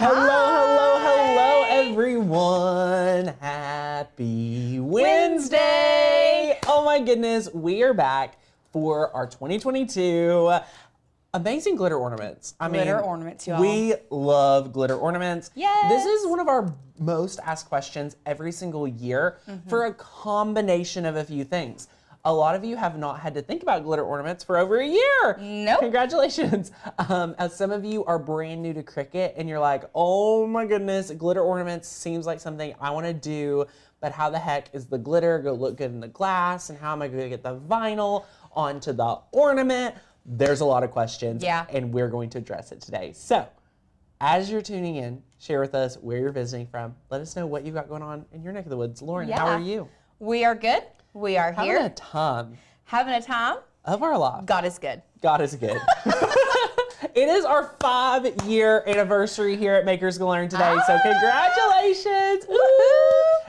Hello, everyone. Happy Wednesday. Oh my goodness, we are back for our 2022 amazing glitter ornaments. Glitter ornaments, y'all. We love glitter ornaments. Yes. This is one of our most asked questions every single year for a combination of a few things. A lot of you have not had to think about glitter ornaments for over a year. Nope. Congratulations. As some of you are brand new to Cricut and you're like, oh my goodness, glitter ornaments seems like something I want to do, but how the heck is the glitter going to look good in the glass? And how am I going to get the vinyl onto the ornament? There's a lot of questions, and we're going to address it today. So, as you're tuning in, share with us where you're visiting from. Let us know what you've got going on in your neck of the woods. Lauren, how are you? We are good. We are here. Having a time. Having a time. Of our life. God is good. God is good. It is our 5-year anniversary here at Makers Gonna Learn today, so congratulations.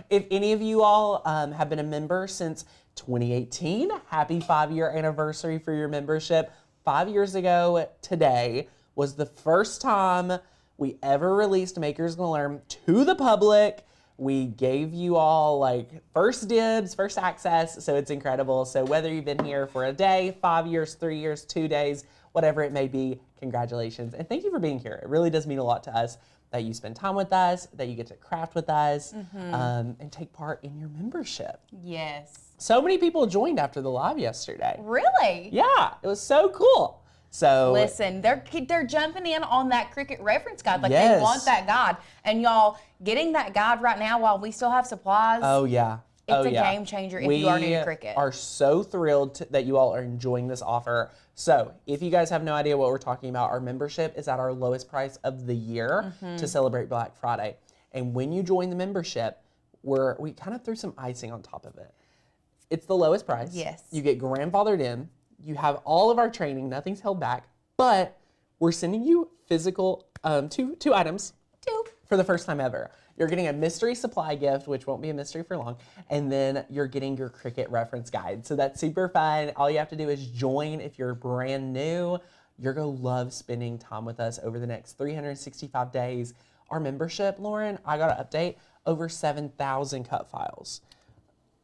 If any of you all have been a member since 2018, happy 5-year anniversary for your membership. 5 years ago today was the first time we ever released Makers Gonna Learn to the public. We gave you all like first dibs, first access, so it's incredible. So whether you've been here for a day, 5 years, 3 years, 2 days, whatever it may be, congratulations. And thank you for being here. It really does mean a lot to us that you spend time with us, that you get to craft with us, and take part in your membership. Yes. So many people joined after the live yesterday. Really? Yeah, it was so cool. So listen, they're jumping in on that Cricut reference guide. Like they want that guide. And y'all, getting that guide right now while we still have supplies. Oh yeah. It's a game changer if you are new to Cricut. We are so thrilled that you all are enjoying this offer. So if you guys have no idea what we're talking about, our membership is at our lowest price of the year to celebrate Black Friday. And when you join the membership, we kind of threw some icing on top of it. It's the lowest price. Yes. You get grandfathered in. You have all of our training. Nothing's held back. But we're sending you physical two items. For the first time ever. You're getting a mystery supply gift, which won't be a mystery for long, and then you're getting your Cricut reference guide. So that's super fun. All you have to do is join if you're brand new. You're going to love spending time with us over the next 365 days. Our membership, Lauren, I got to update, over 7,000 cut files.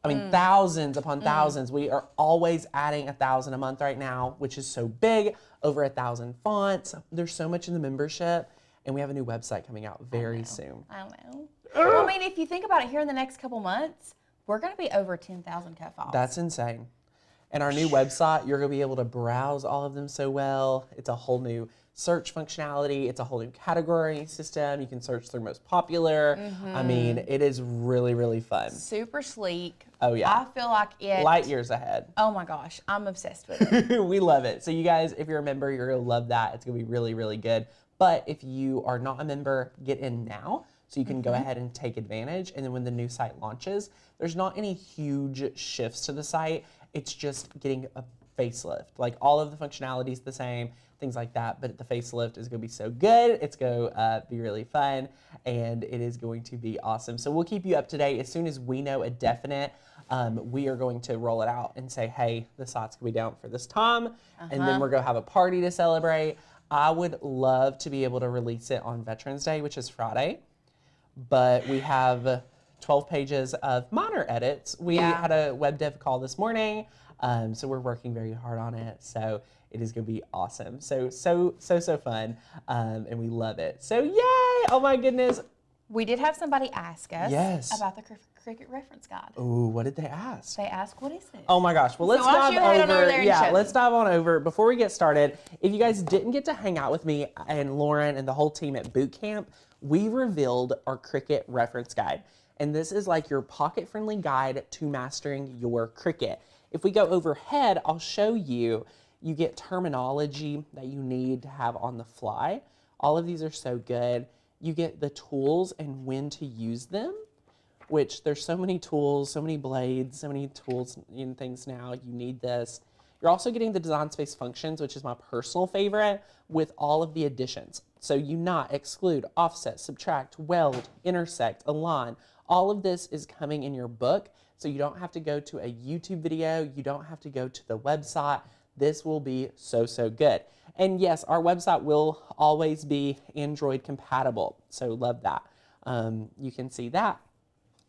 I mean, thousands upon thousands. We are always adding 1,000 a month right now, which is so big, over 1,000 fonts. There's so much in the membership. And we have a new website coming out very soon. I know. Well, I mean, if you think about it, here in the next couple months, we're going to be over 10,000 cut files. That's insane. And our new website, you're going to be able to browse all of them so well. It's a whole new search functionality. It's a whole new category system. You can search through most popular. I mean, it is really, really fun. Super sleek. Oh, yeah. I feel like it. Light years ahead. Oh, my gosh. I'm obsessed with it. We love it. So you guys, if you're a member, you're going to love that. It's going to be really, really good. But if you are not a member, get in now so you can go ahead and take advantage. And then when the new site launches, there's not any huge shifts to the site. It's just getting a facelift. Like all of the functionality is the same, things like that. But the facelift is going to be so good. It's going to be really fun, and it is going to be awesome. So we'll keep you up to date. As soon as we know a definite, we are going to roll it out and say, hey, the site's going to be down for this time. And then we're going to have a party to celebrate. I would love to be able to release it on Veterans Day, which is Friday, but we have 12 pages of minor edits. We had a web dev call this morning, so we're working very hard on it. So it is going to be awesome. So fun, and we love it. So yay! Oh my goodness. We did have somebody ask us about the Cricut reference guide. Ooh, what did they ask? They asked, what is it? Oh my gosh. Well, let's dive over. Yeah, let's dive on over. Before we get started, if you guys didn't get to hang out with me and Lauren and the whole team at boot camp, we revealed our Cricut reference guide. And this is like your pocket-friendly guide to mastering your Cricut. If we go overhead, I'll show you. You get terminology that you need to have on the fly. All of these are so good. You get the tools and when to use them, which there's so many tools, so many blades, so many tools and things now. You need this. You're also getting the design space functions, which is my personal favorite, with all of the additions. So unite, exclude, offset, subtract, weld, intersect, align. All of this is coming in your book, so you don't have to go to a YouTube video. You don't have to go to the website. This will be so good. And yes, our website will always be Android compatible. So love that. You can see that.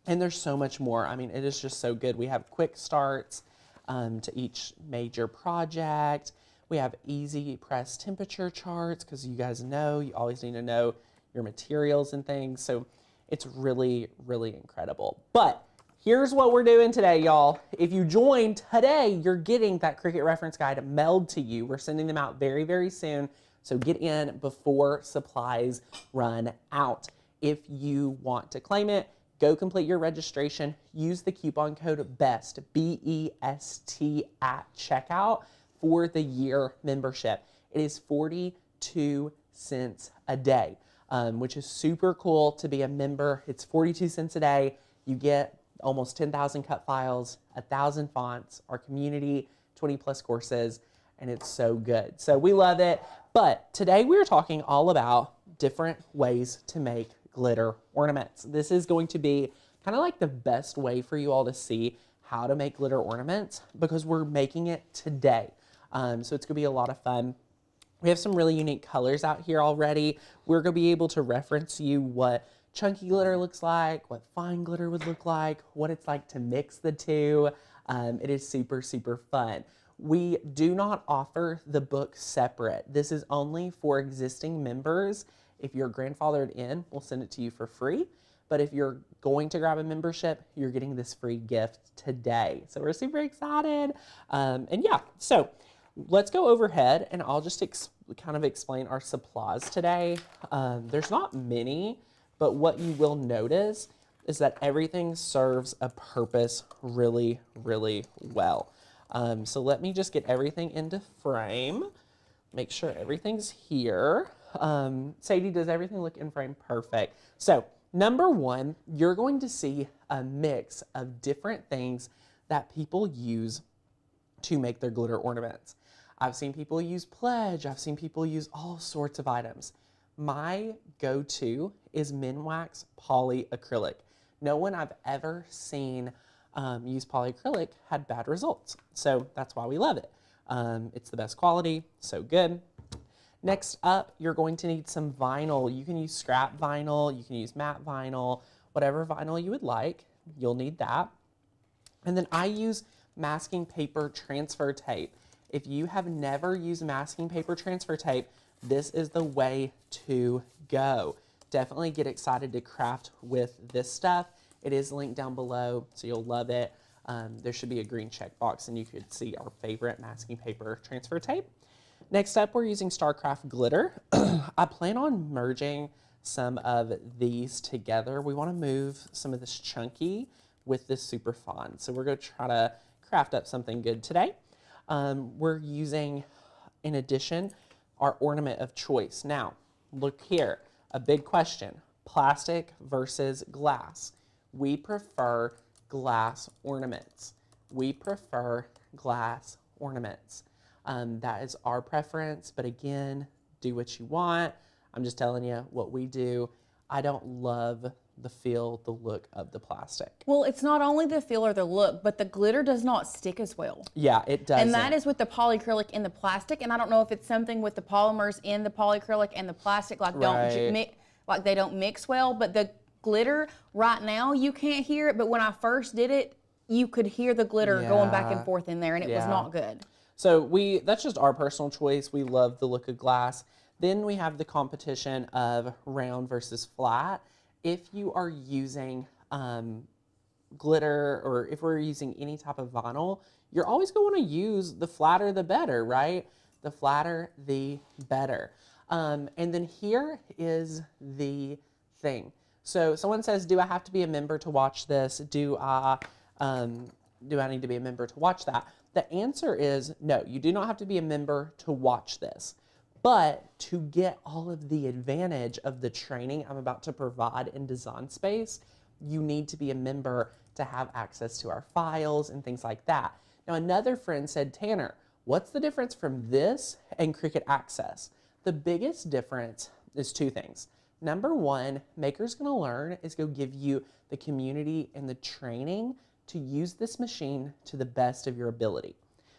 And there's so much more. I mean, it is just so good. We have quick starts to each major project. We have easy press temperature charts because you guys know you always need to know your materials and things. So it's really, really incredible. But here's what we're doing today, y'all. If you join today, you're getting that Cricut reference guide mailed to you. We're sending them out very, very soon. So get in before supplies run out. If you want to claim it, go complete your registration. Use the coupon code BEST, B-E-S-T, at checkout for the year membership. It is 42 cents a day, which is super cool to be a member. It's 42 cents a day. You get almost 10,000 cut files, 1,000 fonts, our community, 20 plus courses, and it's so good. So we love it. But today we're talking all about different ways to make glitter ornaments. This is going to be kind of like the best way for you all to see how to make glitter ornaments because we're making it today. So it's gonna be a lot of fun. We have some really unique colors out here already. We're gonna be able to reference you what chunky glitter looks like, what fine glitter would look like, what it's like to mix the two. It is super, super fun. We do not offer the book separate. This is only for existing members. If you're grandfathered in, we'll send it to you for free. But if you're going to grab a membership, you're getting this free gift today. So we're super excited. And yeah, so let's go overhead and I'll just kind of explain our supplies today. There's not many, but what you will notice is that everything serves a purpose really, really well. So let me just get everything into frame, make sure everything's here. Sadie, does everything look in frame? Perfect. So number one, you're going to see a mix of different things that people use to make their glitter ornaments. I've seen people use pledge. I've seen people use all sorts of items. My go-to is Minwax polyacrylic. No one I've ever seen use polyacrylic had bad results. So that's why we love it. It's the best quality, so good. Next up, you're going to need some vinyl. You can use scrap vinyl, you can use matte vinyl, whatever vinyl you would like, you'll need that. And then I use masking paper transfer tape. If you have never used masking paper transfer tape, this is the way to go. Definitely get excited to craft with this stuff. It is linked down below, so you'll love it. There should be a green checkbox and you could see our favorite masking paper transfer tape. Next up, we're using Starcraft glitter. I plan on merging some of these together. We want to move some of this chunky with this super fun. So we're going to try to craft up something good today. We're using, in addition, our ornament of choice. Now, look here, a big question, plastic versus glass. We prefer glass ornaments. We prefer glass ornaments. That is our preference, but again, do what you want. I'm just telling you what we do. I don't love the feel, the look of the plastic. Well, it's not only the feel or the look, but the glitter does not stick as well. Yeah, it doesn't. And that is with the polyacrylic in the plastic, and I don't know if it's something with the polymers in the polyacrylic and the plastic, like they don't mix well, but the glitter right now, you can't hear it, but when I first did it, you could hear the glitter going back and forth in there, and it was not good. So that's just our personal choice. We love the look of glass. Then we have the competition of round versus flat. If you are using glitter or if we're using any type of vinyl, you're always going to use the flatter the better, right? The flatter the better. And then here is the thing. So someone says, do I have to be a member to watch this? Do I need to be a member to watch that? The answer is no, you do not have to be a member to watch this. But to get all of the advantage of the training I'm about to provide in Design Space, you need to be a member to have access to our files and things like that. Now, another friend said, Tanner, what's the difference from this and Cricut Access? The biggest difference is two things. Number one, Maker's Gonna Learn is going to give you the community and the training to use this machine to the best of your ability.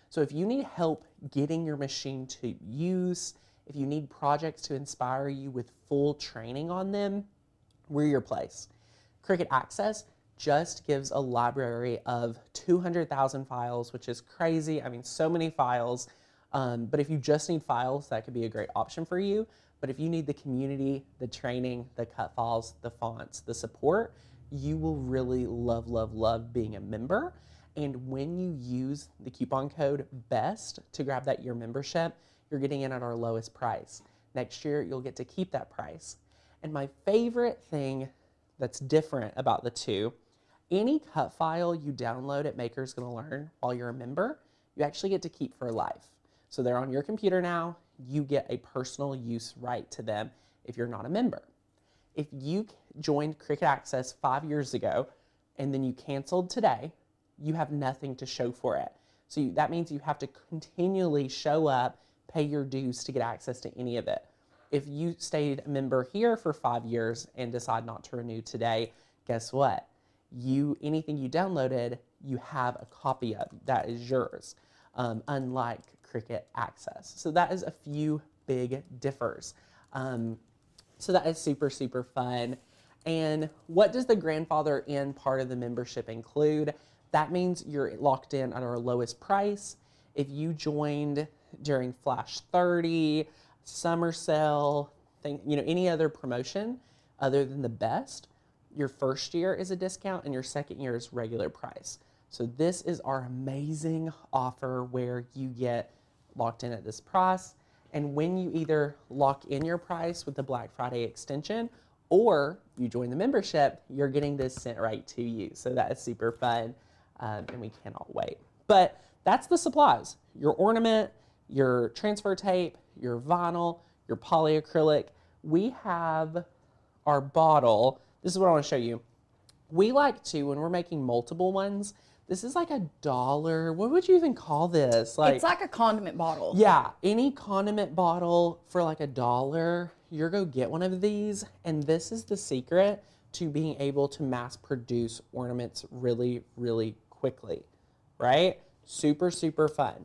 So if you need help getting your machine to use, if you need projects to inspire you with full training on them, we're your place. Cricut Access just gives a library of 200,000 files, which is crazy. I mean, so many files. But if you just need files, that could be a great option for you. But if you need the community, the training, the cut files, the fonts, the support, you will really love, love, love being a member. And when you use the coupon code BEST to grab that year membership, you're getting in at our lowest price. Next year, you'll get to keep that price. And my favorite thing that's different about the two, any cut file you download at Maker's Gonna Learn while you're a member, you actually get to keep for life. So they're on your computer now, you get a personal use right to them if you're not a member. If you joined Cricut Access 5 years ago and then you canceled today, you have nothing to show for it. So that means you have to continually show up, pay your dues to get access to any of it. If you stayed a member here for 5 years and decide not to renew today, guess what? Anything you downloaded, you have a copy of. That is yours, unlike Cricut Access. So that is a few big differs. So that is super, super fun. And what does the grandfather in part of the membership include? That means you're locked in at our lowest price. If you joined during Flash 30, summer sale, any other promotion other than the best, your first year is a discount and your second year is regular price. So this is our amazing offer where you get locked in at this price. And when you either lock in your price with the Black Friday extension or you join the membership, you're getting this sent right to you. So that is super fun, and we cannot wait. But that's the supplies: your ornament, your transfer tape, your vinyl, your polyacrylic. We have our bottle. This is what I want to show you. We like to, when we're making multiple ones, this is like $1. What would you even call this? It's like a condiment bottle. Yeah, any condiment bottle for like $1, you're go get one of these. And this is the secret to being able to mass produce ornaments really, really quickly, right? Super, super fun.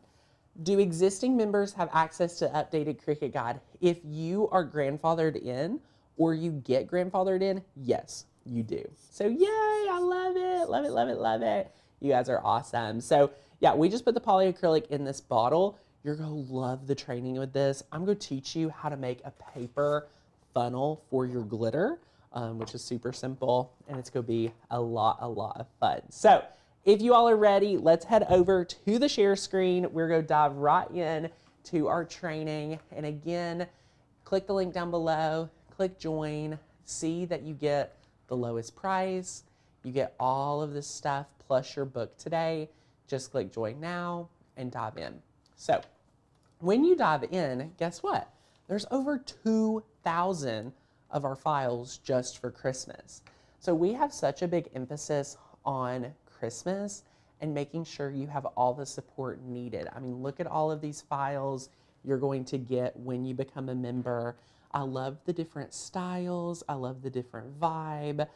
Do existing members have access to updated Cricut Guide? If you are grandfathered in or you get grandfathered in, yes, you do. So yay, I love it, love it, love it, love it. You guys are awesome. So yeah, we just put the polyacrylic in this bottle. You're gonna love the training with this. I'm gonna teach you how to make a paper funnel for your glitter, which is super simple, and it's gonna be a lot of fun. So if you all are ready, let's head over to the share screen. We're gonna dive right in to our training. And again, click the link down below, click join, see that you get the lowest price. You get all of this stuff plus your book today. Just click join now and dive in. So when you dive in, guess what? There's over 2,000 of our files just for Christmas. So we have such a big emphasis on Christmas and making sure you have all the support needed. I mean, look at all of these files you're going to get when you become a member. I love the different styles. I love the different vibe.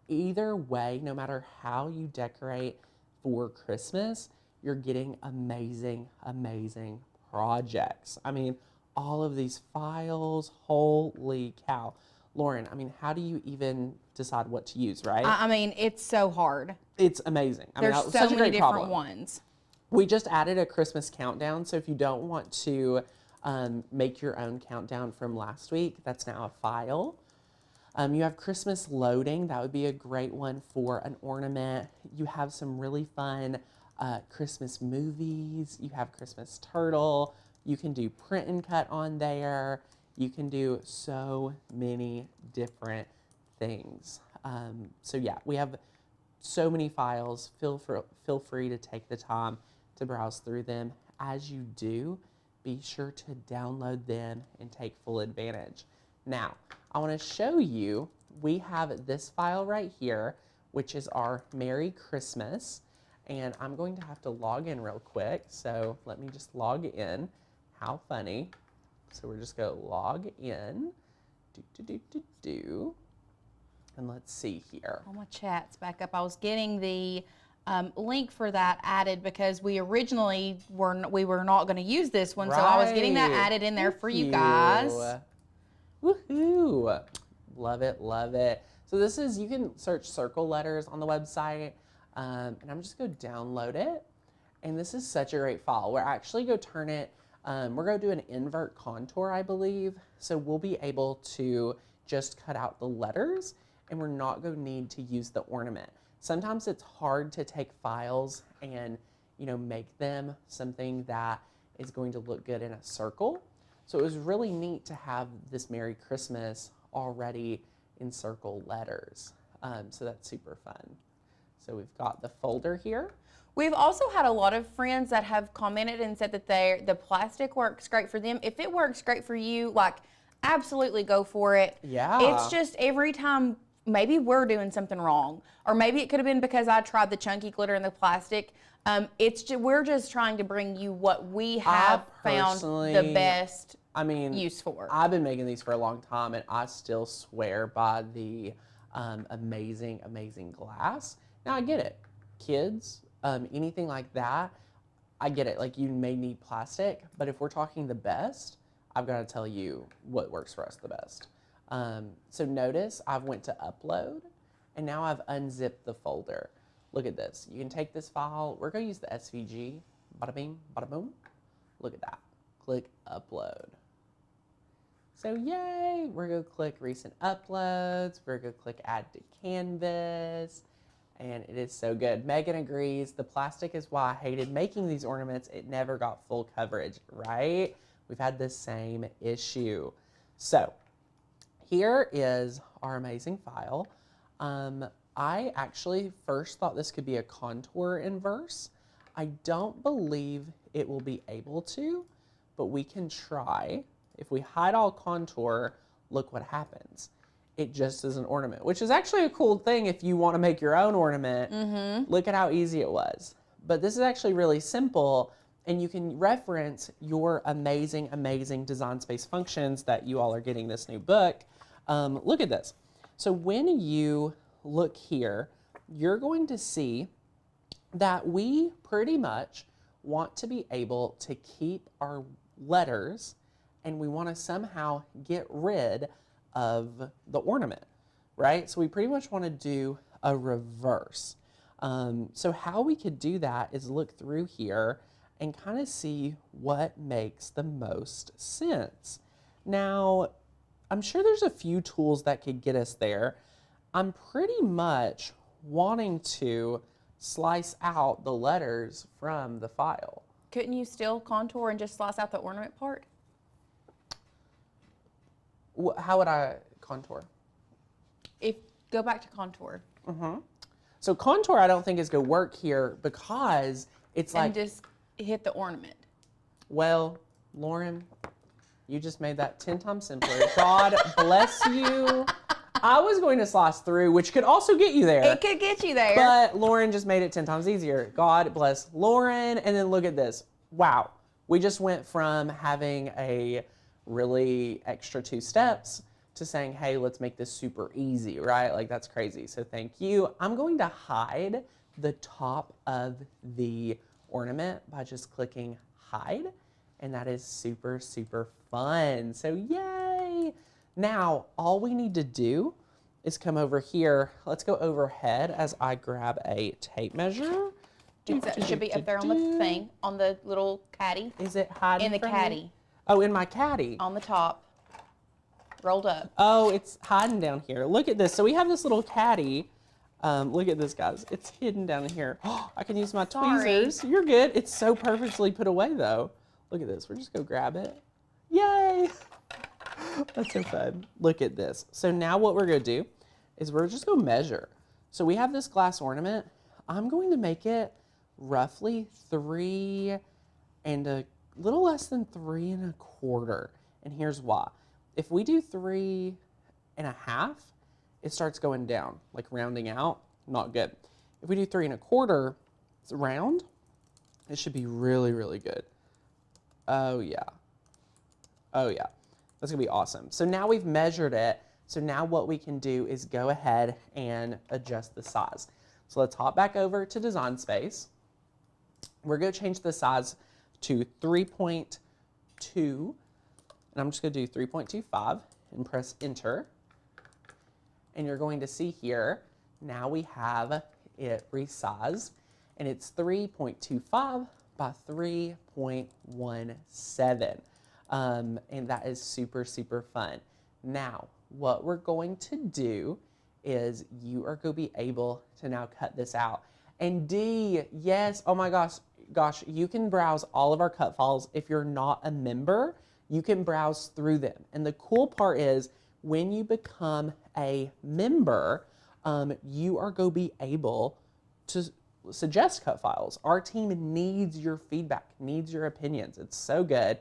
Either way, no matter how you decorate for Christmas, you're getting amazing, amazing projects. I mean, all of these files, holy cow. Lauren, I mean, how do you even decide what to use, right? I mean, it's so hard. It's amazing. There's I mean, so such a many great different problem. ones. We just added a Christmas countdown, so if you don't want to make your own countdown from last week, that's now a file. You have Christmas loading. That would be a great one for an ornament. You have some really fun Christmas movies. You have Christmas turtle. You can do print and cut on there. You can do so many different things. So yeah, we have so many files. Feel free to take the time to browse through them. As you do, be sure to download them and take full advantage. Now, I want to show you, we have this file right here, which is our Merry Christmas. And I'm going to have to log in real quick. So let me just log in. How funny. So we're just going to log in. And let's see here. All my chat's back up. I was getting the link for that added because we originally were not going to use this one, so I was getting that added in there for you guys. Woohoo! Love it, love it. So this is, you can search circle letters on the website, and I'm just going to download it. And this is such a great file. We're actually going to turn it, we're going to do an invert contour, I believe. So we'll be able to just cut out the letters, and we're not going to need to use the ornament. Sometimes it's hard to take files and, you know, make them something that is going to look good in a circle. So it was really neat to have this Merry Christmas already in circle letters. So that's super fun. So we've got the folder here. We've also had a lot of friends that have commented and said that the plastic works great for them. If it works great for you, like, absolutely go for it. Yeah. It's just every time maybe we're doing something wrong, or maybe it could have been because I tried the chunky glitter and the plastic. We're just trying to bring you what we have found the best use for. I've been making these for a long time, and I still swear by the amazing, amazing glass. Now I get it, kids, anything like that, I get it. Like, you may need plastic, but if we're talking the best, I've got to tell you what works for us the best. So notice I've went to upload, and now I've unzipped the folder. Look at this. You can take this file. We're going to use the SVG. Bada bing, bada boom. Look at that. Click upload. So yay, we're going to click recent uploads. We're going to click add to canvas. And it is so good. Megan agrees. The plastic is why I hated making these ornaments. It never got full coverage, right? We've had the same issue. So here is our amazing file. I actually first thought this could be a contour inverse. I don't believe it will be able to, but we can try. If we hide all contour, look what happens. It just is an ornament, which is actually a cool thing if you want to make your own ornament. Look at how easy it was. But this is actually really simple, and you can reference your amazing, amazing design space functions that you all are getting this new book. Look at this. So when you look here, you're going to see that we pretty much want to be able to keep our letters, and we want to somehow get rid of the ornament, right? So we pretty much want to do a reverse. So how we could do that is look through here and kind of see what makes the most sense. Now, I'm sure there's a few tools that could get us there. I'm pretty much wanting to slice out the letters from the file. Couldn't you still contour and just slice out the ornament part? How would I contour? Go back to contour. So contour I don't think is going to work here because it's like... And just hit the ornament. Well, Lauren, you just made that 10 times simpler. God bless you. I was going to slice through, which could also get you there. It could get you there. But Lauren just made it 10 times easier. God bless Lauren. And then look at this. Wow. We just went from having a really extra 2 steps to saying, hey, let's make this super easy, right? Like, that's crazy. So thank you. I'm going to hide the top of the ornament by just clicking hide. And that is super, super fun. So yay. Now, all we need to do is come over here. Let's go overhead as I grab a tape measure. It should be up there on the thing, on the little caddy. Is it hiding in the caddy? Me? Oh, in my caddy. On the top, rolled up. Oh, it's hiding down here. Look at this. So we have this little caddy. Look at this, guys. It's hidden down here. I can use my tweezers. You're good. It's so perfectly put away, though. Look at this. We're just going to grab it. Yay. That's so fun. Look at this. So now what we're going to do is we're just going to measure. So we have this glass ornament. I'm going to make it roughly 3 and a little less than 3 1/4. And here's why. If we do 3 1/2, it starts going down, like rounding out. Not good. If we do 3 1/4, it's round. It should be really, really good. Oh yeah. Oh yeah. That's gonna be awesome. So now we've measured it. So now what we can do is go ahead and adjust the size. So let's hop back over to Design Space. We're going to change the size to 3.2, and I'm just going to do 3.25 and press enter. And you're going to see here, now we have it resized, and it's 3.25 by 3.17. And that is super, super fun. Now, what we're going to do is you are going to be able to now cut this out. And D, yes, oh my gosh, you can browse all of our cut files. If you're not a member, you can browse through them. And the cool part is when you become a member, you are going to be able to suggest cut files. Our team needs your feedback, needs your opinions. It's so good.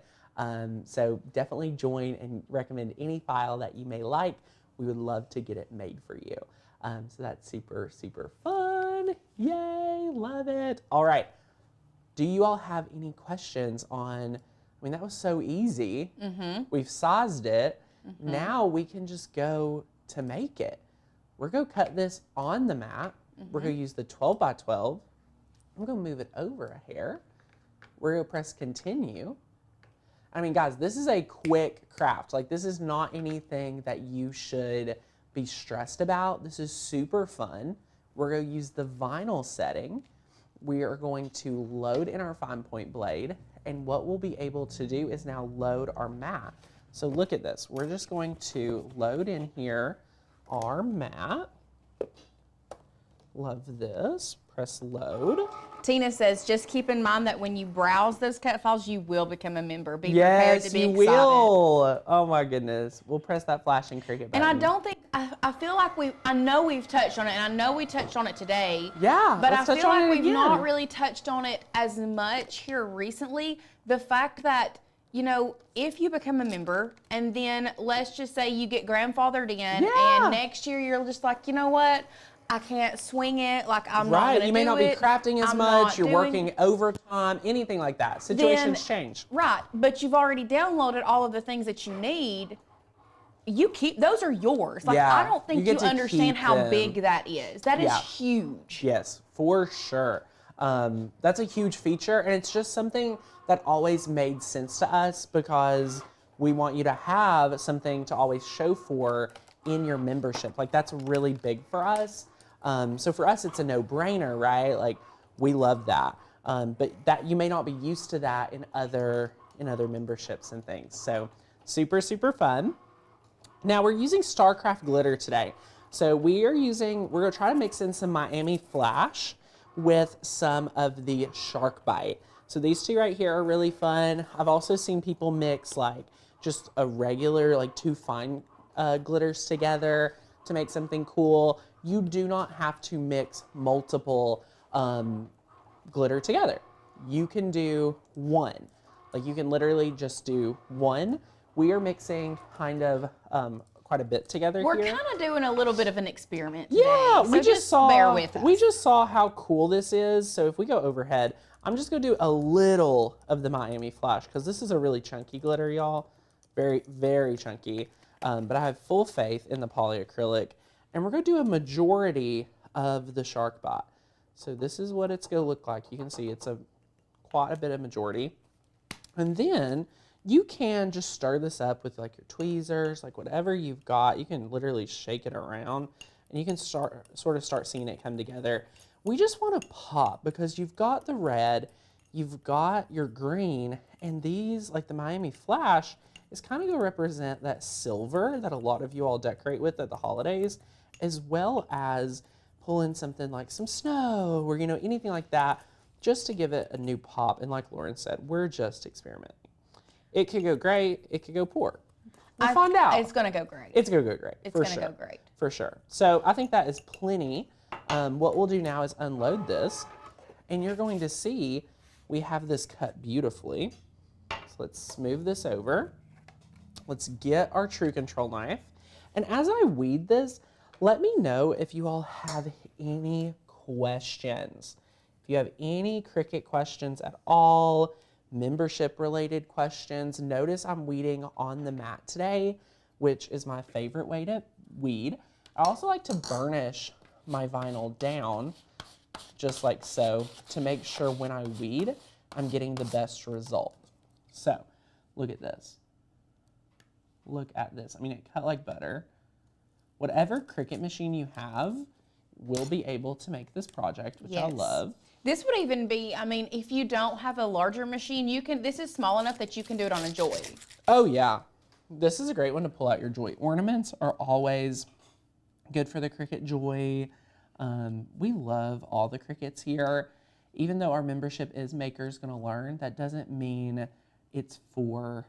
So definitely join and recommend any file that you may like. We would love to get it made for you. So that's super, super fun. Yay, love it. All right. Do you all have any questions on, I mean, that was so easy. We've sized it. Now we can just go to make it. We're going to cut this on the mat. We're going to use the 12 by 12. I'm going to move it over a hair. We're going to press continue. I mean, guys, this is a quick craft. Like, this is not anything that you should be stressed about. This is super fun. We're going to use the vinyl setting. We are going to load in our fine point blade. And what we'll be able to do is now load our mat. So look at this. We're just going to load in here our mat. Love this. Press load. Tina says, just keep in mind that when you browse those cut files, you will become a member. Be prepared to be excited. Yes, you will. Oh my goodness. We'll press that flashing Cricut button. And I don't think, I feel like I know we've touched on it, and I know we touched on it today. Yeah, but I feel like we've not really touched on it as much here recently. The fact that, you know, if you become a member and then let's just say you get grandfathered in and next year you're just like, you know what? I can't swing it, like I'm not gonna do it. You may not be crafting as much, you're working overtime, anything like that. Situations change. Right, but you've already downloaded all of the things that you need. You keep, those are yours. Like, I don't think you understand how big that is. That is huge. Yes, for sure. That's a huge feature, and it's just something that always made sense to us because we want you to have something to always show for in your membership. Like, that's really big for us. So for us, it's a no-brainer, right? Like, we love that. But that you may not be used to that in other memberships and things. So super, super fun. Now we're using StarCraft glitter today. So we're gonna try to mix in some Miami Flash with some of the Shark Bite. So these two right here are really fun. I've also seen people mix like just a regular, like 2 fine glitters together to make something cool. You do not have to mix multiple glitter together. You can do one. Like, you can literally just do one. We are mixing kind of quite a bit together. We're kind of doing a little bit of an experiment today. Yeah, so we just bear with us. We just saw how cool this is. So if we go overhead, I'm just gonna do a little of the Miami Flash because this is a really chunky glitter, y'all. Very, very chunky. But I have full faith in the polyacrylic. And we're going to do a majority of the Shark Bite. So this is what it's going to look like. You can see it's quite a bit of majority. And then you can just stir this up with like your tweezers, like whatever you've got. You can literally shake it around and you can sort of start seeing it come together. We just want to pop because you've got the red, you've got your green, and these, like the Miami Flash, is kind of going to represent that silver that a lot of you all decorate with at the holidays, as well as pull in something like some snow or, you know, anything like that, just to give it a new pop. And like Lauren said, we're just experimenting. It could go great. It could go poor. We'll find out. It's going to go great. It's going to go great. It's going to go great. For sure. So I think that is plenty. What we'll do now is unload this, and you're going to see we have this cut beautifully. So let's move this over. Let's get our True Control knife. And as I weed this, let me know if you all have any questions. If you have any Cricut questions at all, membership related questions, notice I'm weeding on the mat today, which is my favorite way to weed. I also like to burnish my vinyl down just like so, to make sure when I weed, I'm getting the best result. So, look at this. Look at this. I mean, it cut like butter. Whatever Cricut machine you have will be able to make this project, which I love. This would even be, I mean, if you don't have a larger machine, you can, this is small enough that you can do it on a Joy. Oh yeah. This is a great one to pull out your Joy. Ornaments are always good for the Cricut Joy. We love all the Cricuts here. Even though our membership is Makers Gonna Learn, that doesn't mean it's for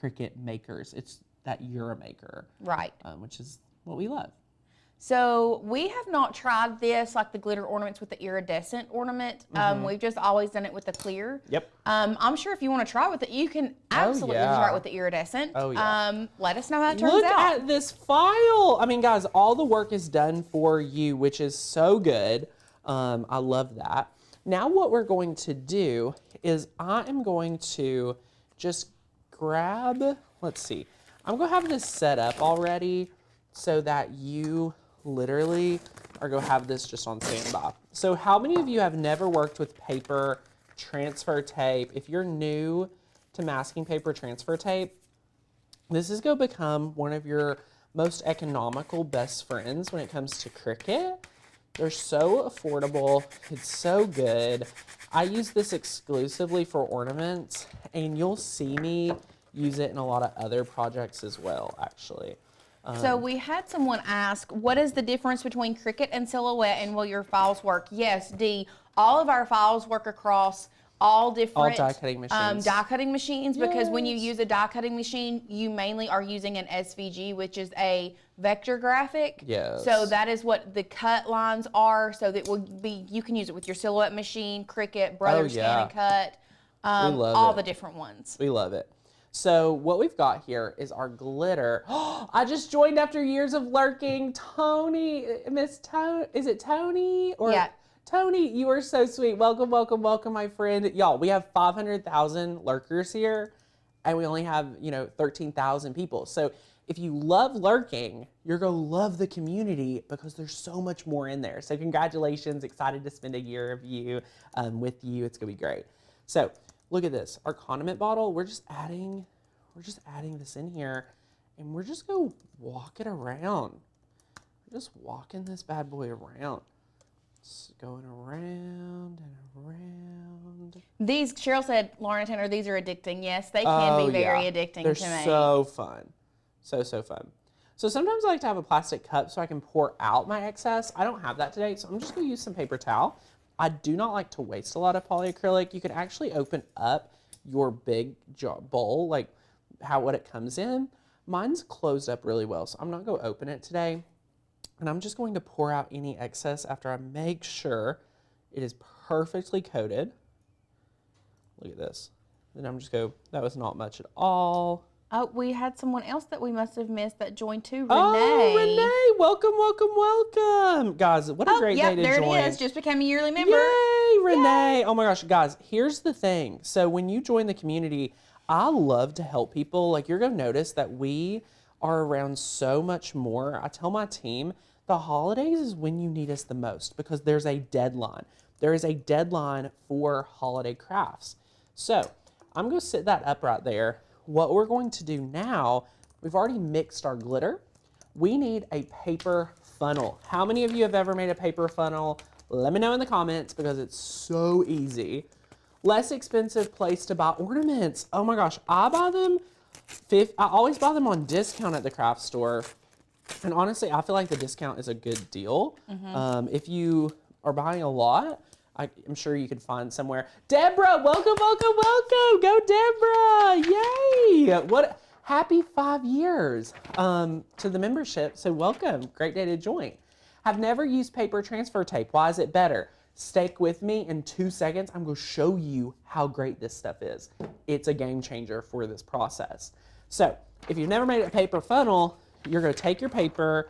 Cricut makers. It's that you're a maker. Right. Which is what we love. So we have not tried this, like the glitter ornaments with the iridescent ornament. We've just always done it with the clear. Yep. I'm sure if you want to try with it, you can absolutely try it with the iridescent. Oh, yeah. Let us know how it turns Look out. at this file. I mean, guys, all the work is done for you, which is so good. I love that. Now what we're going to do is I am going to just grab, let's see. I'm going to have this set up already so that you literally are going to have this just on standby. So how many of you have never worked with paper transfer tape? If you're new to masking paper transfer tape, this is going to become one of your most economical best friends when it comes to Cricut. They're so affordable. It's so good. I use this exclusively for ornaments, and you'll see me use it in a lot of other projects as well, actually. So we had someone ask, what is the difference between Cricut and Silhouette, and will your files work? Yes, Dee, all of our files work across all different die cutting machines. Because when you use a die cutting machine, you mainly are using an SVG, which is a vector graphic. Yes. So that is what the cut lines are. So that will be, you can use it with your Silhouette machine, Cricut, Brother Scan and Cut, all the different ones. We love it. So what we've got here is our glitter. I just joined after years of lurking. Tony, Miss Tony, is it Tony? Or yeah. Tony, you are so sweet. Welcome, welcome, welcome, my friend. Y'all, we have 500,000 lurkers here, and we only have, 13,000 people. So if you love lurking, you're going to love the community because there's so much more in there. So congratulations. Excited to spend a year of you with you. It's going to be great. So look at this. Our condiment bottle, we're just adding this in here, and we're just going to walk it around. We're just walking this bad boy around. It's going around and around. These, Cheryl said, Lauren Tanner, these are addicting. Yes, they can be very addicting to me. They're so fun. So fun. So sometimes I like to have a plastic cup so I can pour out my excess. I don't have that today, so I'm just going to use some paper towel. I do not like to waste a lot of polyacrylic. You could actually open up your big bowl, like what it comes in. Mine's closed up really well, so I'm not going to open it today. And I'm just going to pour out any excess after I make sure it is perfectly coated. Look at this. Then I'm just that was not much at all. Oh, we had someone else that we must have missed that joined too, Renee. Oh, Renee, welcome, welcome, welcome. Guys, what a great day to join. There it is, just became a yearly member. Yay, Renee. Yay. Oh my gosh, guys, here's the thing. So when you join the community, I love to help people. Like, you're going to notice that we are around so much more. I tell my team, the holidays is when you need us the most because there's a deadline. There is a deadline for holiday crafts. So I'm going to sit that up right there. What we're going to do now, we've already mixed our glitter. We need a paper funnel. How many of you have ever made a paper funnel? Let me know in the comments because it's so easy. Less expensive place to buy ornaments. Oh my gosh, I buy them. I always buy them on discount at the craft store. And honestly, I feel like the discount is a good deal. If you are buying a lot, I'm sure you could find somewhere. Deborah, welcome, welcome, welcome. Go Deborah, yay. Happy 5 years to the membership. So welcome, great day to join. Have never used paper transfer tape. Why is it better? Stick with me in 2 seconds. I'm going to show you how great this stuff is. It's a game changer for this process. So if you've never made a paper funnel, you're going to take your paper.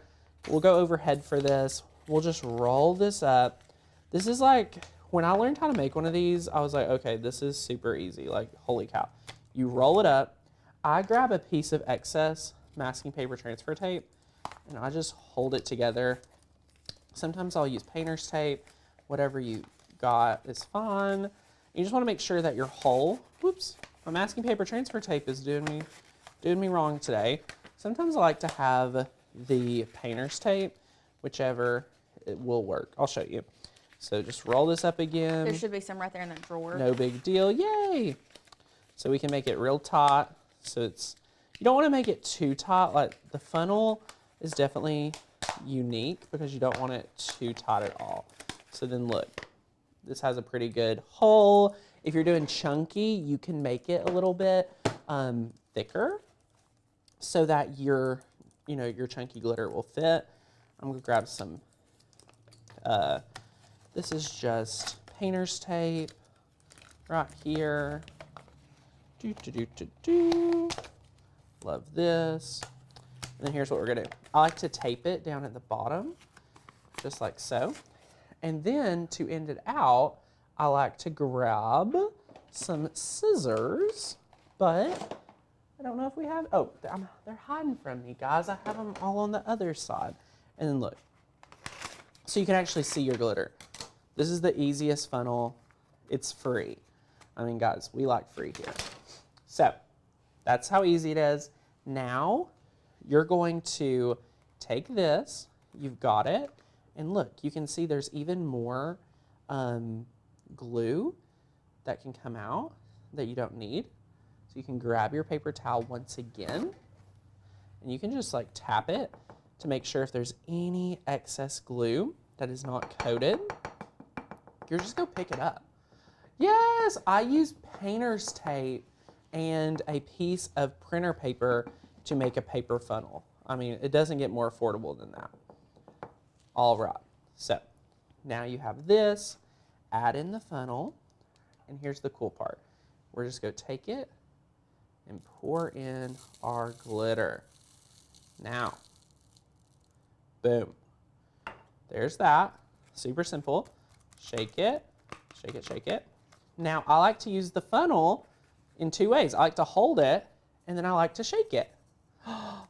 We'll go overhead for this. We'll just roll this up. This is like, when I learned how to make one of these, I was like, okay, this is super easy. Like, holy cow. You roll it up. I grab a piece of excess masking paper transfer tape, and I just hold it together. Sometimes I'll use painter's tape. whatever you got is fine. You just want to make sure that your hole, whoops, my masking paper transfer tape is doing me wrong today. Sometimes I like to have the painter's tape, whichever it will work. I'll show you. So just roll this up again. There should be some right there in that drawer. No big deal, yay! So we can make it real taut. So it's, you don't want to make it too taut. Like the funnel is definitely unique because you don't want it too taut at all. So then look. This has a pretty good hole. If you're doing chunky, you can make it a little bit thicker so that your chunky glitter will fit. I'm gonna grab some, this is just painter's tape right here. Love this. And then here's what we're gonna do. I like to tape it down at the bottom, just like so. And then to end it out, I like to grab some scissors, but I don't know if we have, oh, they're hiding from me, guys. I have them all on the other side. And then look, so you can actually see your glitter. This is the easiest funnel. It's free. I mean, guys, we like free here. So that's how easy it is. Now you're going to take this, you've got it, and look, you can see there's even more glue that can come out that you don't need. So you can grab your paper towel once again, and you can just like tap it to make sure if there's any excess glue that is not coated, you're just go pick it up. Yes, I use painter's tape and a piece of printer paper to make a paper funnel. I mean, it doesn't get more affordable than that. All right, so now you have this, add in the funnel, and here's the cool part. We're just gonna take it and pour in our glitter. Now, boom, there's that, super simple. Shake it, shake it, shake it. Now, I like to use the funnel in two ways. I like to hold it, and then I like to shake it.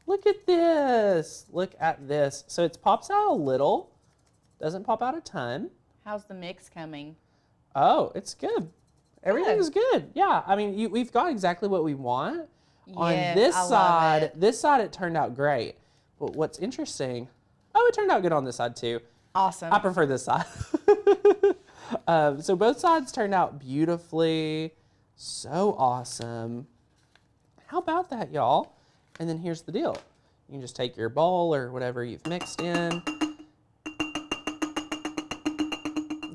Look at this. Look at this. So it pops out a little. Doesn't pop out a ton. How's the mix coming? Oh, it's good. Everything's good. Yeah, I mean, we've got exactly what we want. Yes, On this I side, it turned out great. But what's interesting, oh, it turned out good on this side too. Awesome. I prefer this side. So both sides turned out beautifully. So awesome. How about that, y'all? And then here's the deal. You can just take your bowl or whatever you've mixed in,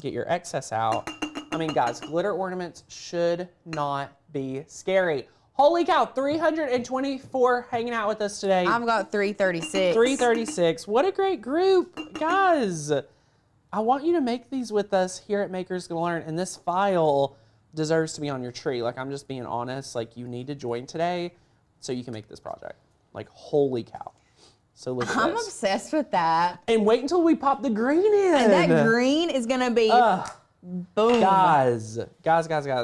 get your excess out. I mean, guys, glitter ornaments should not be scary. Holy cow, 324 hanging out with us today. I've got 336. 336. What a great group. Guys, I want you to make these with us here at Makers Gonna Learn, and this file deserves to be on your tree. Like, I'm just being honest. Like, you need to join today so you can make this project. Like, holy cow. So look at I'm this. obsessed with that. And wait until we pop the green in. And that green is gonna be boom. Guys,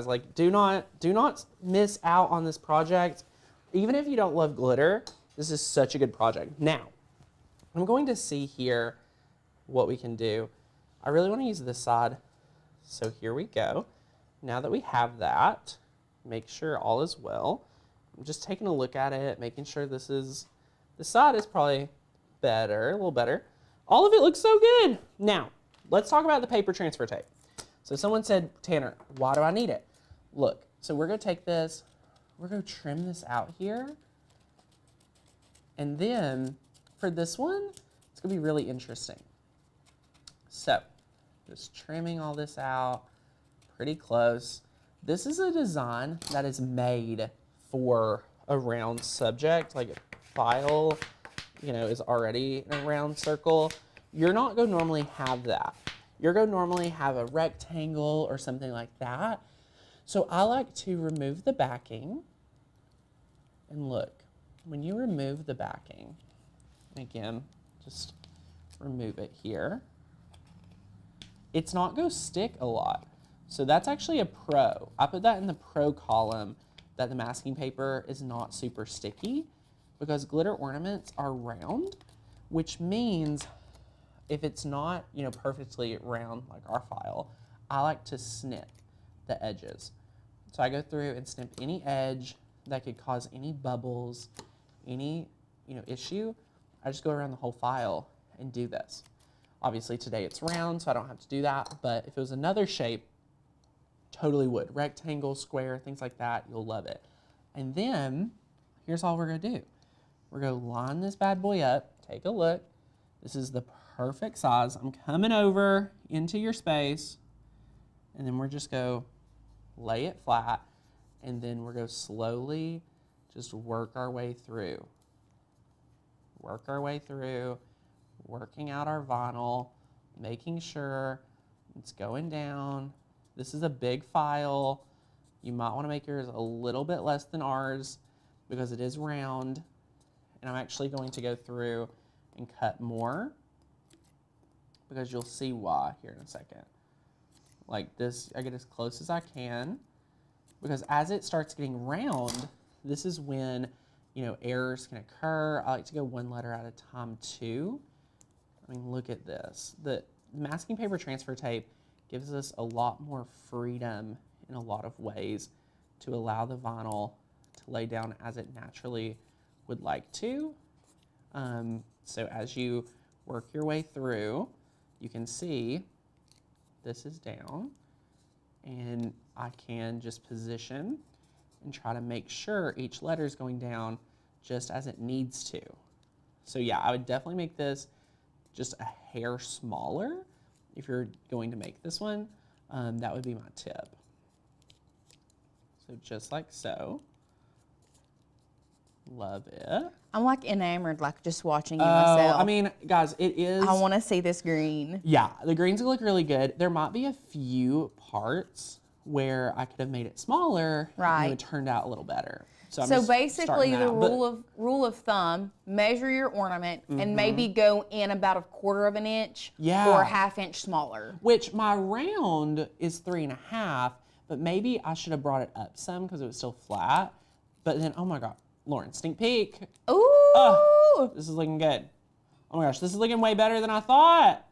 like, do not miss out on this project. Even if you don't love glitter, this is such a good project. Now, I'm going to see here what we can do. I really want to use this side. So here we go. Now that we have that, make sure all is well. I'm just taking a look at it, making sure this side is probably better, a little better. All of it looks so good. Now, let's talk about the paper transfer tape. So someone said, Tanner, why do I need it? Look, so we're gonna take this, we're gonna trim this out here. And then for this one, it's gonna be really interesting. So, just trimming all this out, pretty close. This is a design that is made for a round subject, like a file, you know, is already in a round circle. You're not going to normally have that. You're going to normally have a rectangle or something like that. So I like to remove the backing. And look, when you remove the backing, again, just remove it here. It's not going to stick a lot. So that's actually a pro. I put that in the pro column, that the masking paper is not super sticky, because glitter ornaments are round, which means if it's not, you know, perfectly round like our file, I like to snip the edges. So I go through and snip any edge that could cause any bubbles, any, you know, issue. I just go around the whole file and do this. Obviously today it's round, so I don't have to do that, but if it was another shape, totally would. Rectangle, square, things like that, you'll love it. And then, here's all we're gonna do. We're gonna line this bad boy up, take a look. This is the perfect size. I'm coming over into your space, and then we're just go lay it flat, and then we're gonna slowly just work our way through. Work our way through, working out our vinyl, making sure it's going down. This is a big file. You might want to make yours a little bit less than ours because it is round. And I'm actually going to go through and cut more because you'll see why here in a second. Like this, I get as close as I can because as it starts getting round, this is when, you know, errors can occur. I like to go one letter at a time too. I mean, look at this. The masking paper transfer tape gives us a lot more freedom in a lot of ways to allow the vinyl to lay down as it naturally would like to. So as you work your way through, you can see this is down, and I can just position and try to make sure each letter is going down just as it needs to. So yeah, I would definitely make this just a hair smaller if you're going to make this one. That would be my tip. So just like so. Love it. I'm like enamored, like just watching you myself. I mean, guys, it is. I want to see this green. Yeah, the greens look really good. There might be a few parts where I could have made it smaller, right, and it turned out a little better. So basically, the rule of thumb: measure your ornament and maybe go in about 1/4 of an inch, or 1/2 inch smaller. Which my round is 3.5, but maybe I should have brought it up some because it was still flat. But then, oh my God, Lauren, sneak peek. Ooh! Oh, this is looking good. Oh my gosh, this is looking way better than I thought.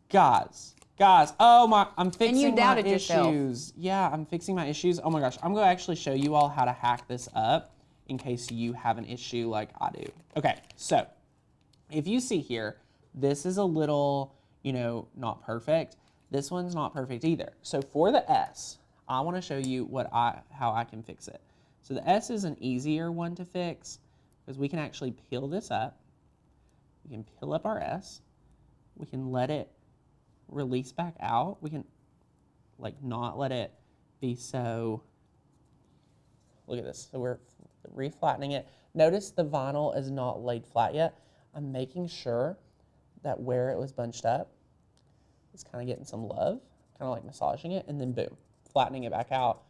Guys, oh my, I'm fixing my issues. Yourself. Yeah, I'm fixing my issues. Oh my gosh, I'm gonna actually show you all how to hack this up in case you have an issue like I do. Okay, so if you see here, this is a little, you know, not perfect. This one's not perfect either. So for the S, I wanna show you how I can fix it. So the S is an easier one to fix because we can actually peel this up. We can peel up our S. We can let it release back out. We can like not let it be so, look at this. So we're reflattening it. Notice the vinyl is not laid flat yet. I'm making sure that where it was bunched up is kind of getting some love, kind of like massaging it, and then boom, flattening it back out.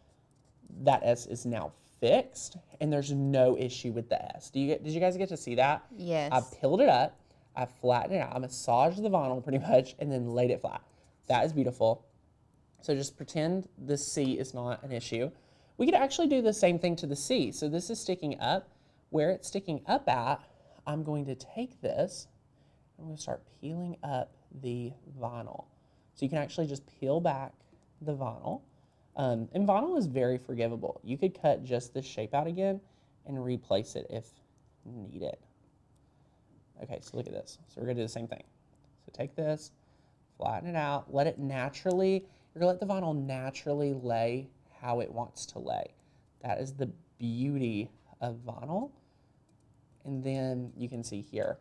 That S is now fixed, and there's no issue with the S. Did you guys get to see that? Yes. I peeled it up, I flattened it out, I massaged the vinyl pretty much, and then laid it flat. That is beautiful. So just pretend the C is not an issue. We could actually do the same thing to the C. So this is sticking up. Where it's sticking up at, I'm going to take this, I'm going to start peeling up the vinyl. So you can actually just peel back the vinyl. And vinyl is very forgivable. You could cut just this shape out again and replace it if needed. Okay, so look at this. So we're gonna do the same thing. So take this, flatten it out, let it naturally, you're gonna let the vinyl naturally lay how it wants to lay. That is the beauty of vinyl. And then you can see here,